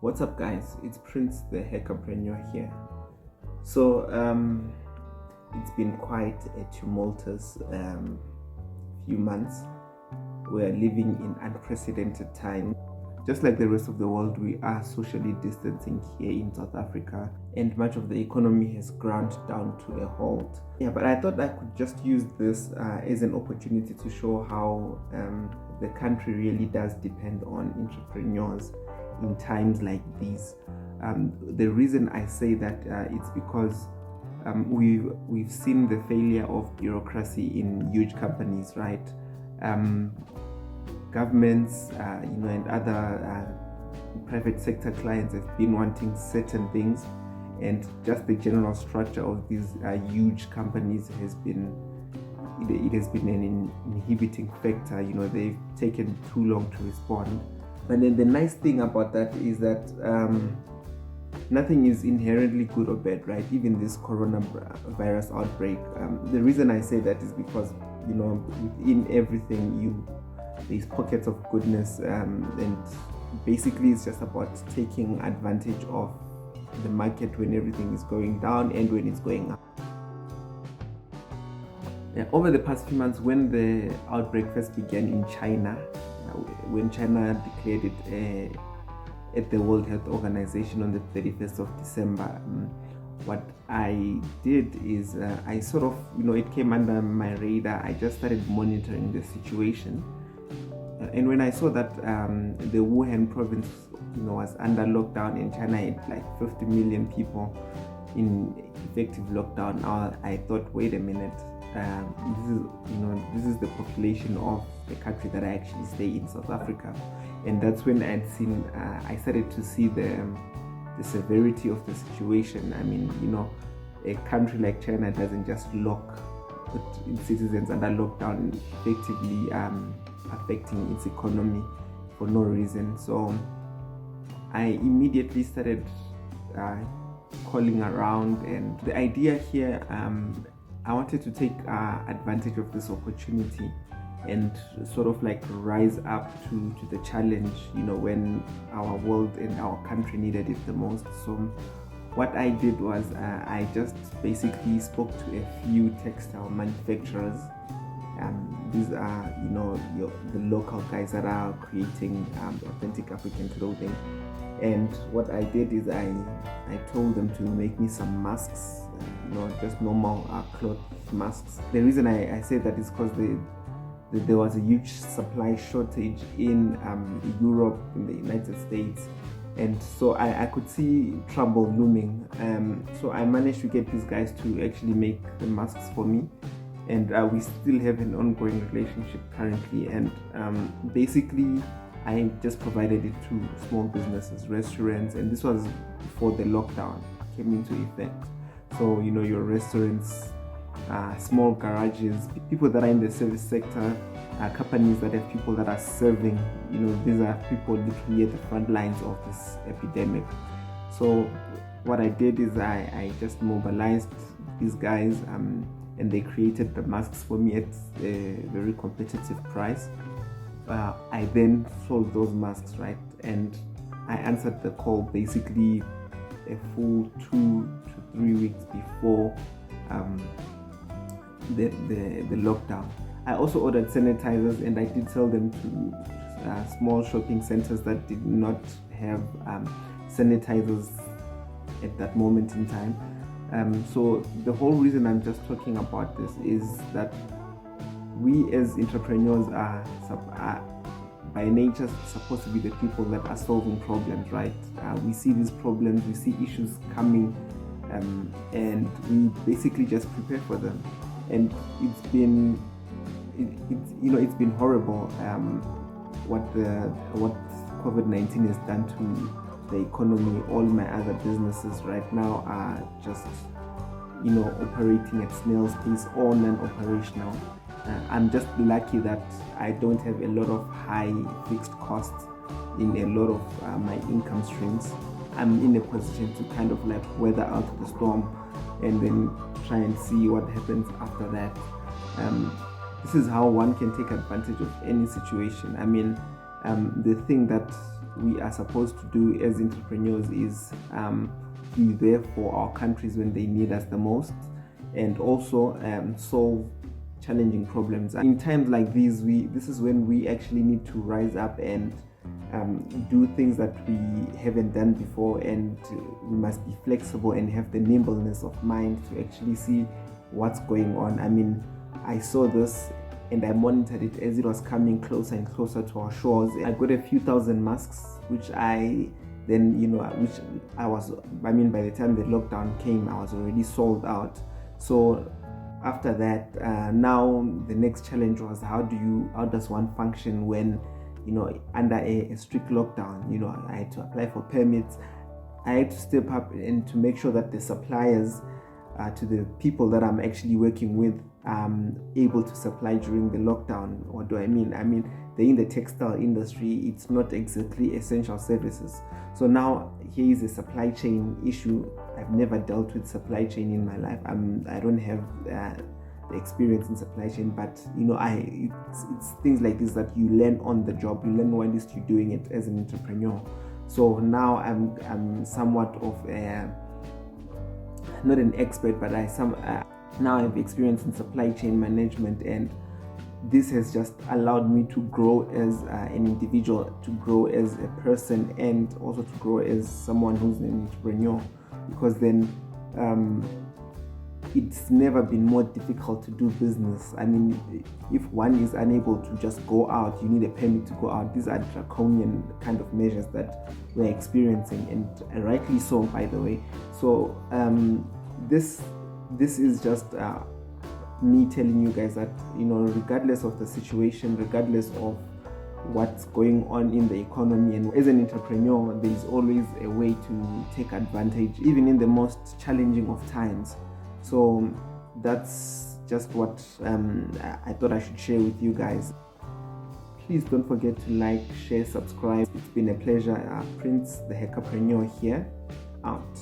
What's up, guys? It's Prince the Hackerpreneur here. So it's been quite a tumultuous few months. We're living in unprecedented times. Just like the rest of the world, we are socially distancing here in South Africa, and much of the economy has ground down to a halt. Yeah, but I thought I could just use this as an opportunity to show how the country really does depend on entrepreneurs in times like these. The reason I say that it's because we've seen the failure of bureaucracy in huge companies, right? Governments, and other private sector clients have been wanting certain things, and just the general structure of these huge companies has been an inhibiting factor. They've taken too long to respond. But then the nice thing about that is that nothing is inherently good or bad, right? Even this coronavirus outbreak. The reason I say that is because within everything there's pockets of goodness, and basically it's just about taking advantage of the market when everything is going down and when it's going up. Over the past few months, when the outbreak first began in China, when China declared it at the World Health Organization on the 31st of December, what I did is I sort of, it came under my radar. I just started monitoring the situation. And when I saw that the Wuhan province, was under lockdown, and China had like 50 million people in effective lockdown, I thought, wait a minute, this is the population of the country that I actually stay in, South Africa. And that's when I started to see the severity of the situation. I mean, a country like China doesn't just put its citizens under lockdown, effectively affecting its economy for no reason. So I immediately started calling around, and the idea here, I wanted to take advantage of this opportunity and sort of like rise up to the challenge, when our world and our country needed it the most. So what I did was I just basically spoke to a few textile manufacturers. These are, the local guys that are creating authentic African clothing. And what I did is I told them to make me some masks, just normal cloth masks. The reason I say that is because there was a huge supply shortage in Europe, in the United States, and so I could see trouble looming. So I managed to get these guys to actually make the masks for me, and we still have an ongoing relationship currently. And basically, I just provided it to small businesses, restaurants, and this was before the lockdown came into effect. So your restaurants, small garages, people that are in the service sector, companies that have people that are serving, these are people literally at the front lines of this epidemic. So what I did is I just mobilized these guys, and they created the masks for me at a very competitive price. I then sold those masks, right? And I answered the call basically a full 2 to 3 weeks before the lockdown. I also ordered sanitizers, and I did sell them to small shopping centers that did not have sanitizers at that moment in time. So the whole reason I'm just talking about this is that we as entrepreneurs are by nature supposed to be the people that are solving problems, right? We see these problems, we see issues coming, and we basically just prepare for them. And it's been horrible what COVID-19 has done to the economy. All my other businesses right now are just operating at snail's pace or non-operational. I'm just lucky that I don't have a lot of high fixed costs in a lot of my income streams. I'm in a position to kind of like weather out the storm and then try and see what happens after that. This is how one can take advantage of any situation. I mean, the thing that we are supposed to do as entrepreneurs is be there for our countries when they need us the most, and also solve challenging problems. In times like these, this is when we actually need to rise up and do things that we haven't done before, and we must be flexible and have the nimbleness of mind to actually see what's going on. I mean, I saw this and I monitored it as it was coming closer and closer to our shores. I got a few thousand masks, which I then, by the time the lockdown came, I was already sold out. So after that, now the next challenge was how does one function when, under a strict lockdown? I had to apply for permits. I had to step up and to make sure that the suppliers to the people that I'm actually working with able to supply during the lockdown. What do I mean? I mean, they're in the textile industry. It's not exactly essential services. So now here is a supply chain issue. I've never dealt with supply chain in my life. I don't have the experience in supply chain, but it's things like this that you learn on the job. You learn while you're doing it as an entrepreneur. So now I'm somewhat of not an expert, but now I have experience in supply chain management, and this has just allowed me to grow as an individual, to grow as a person, and also to grow as someone who's an entrepreneur, because then it's never been more difficult to do business. I mean, if one is unable to just go out, you need a permit to go out. These are draconian kind of measures that we're experiencing, and rightly so, by the way. So this is just me telling you guys that, regardless of the situation, regardless of what's going on in the economy, and as an entrepreneur, there is always a way to take advantage, even in the most challenging of times. So that's just what I thought I should share with you guys. Please don't forget to like, share, subscribe. It's been a pleasure. Prince the Hackerpreneur here, out.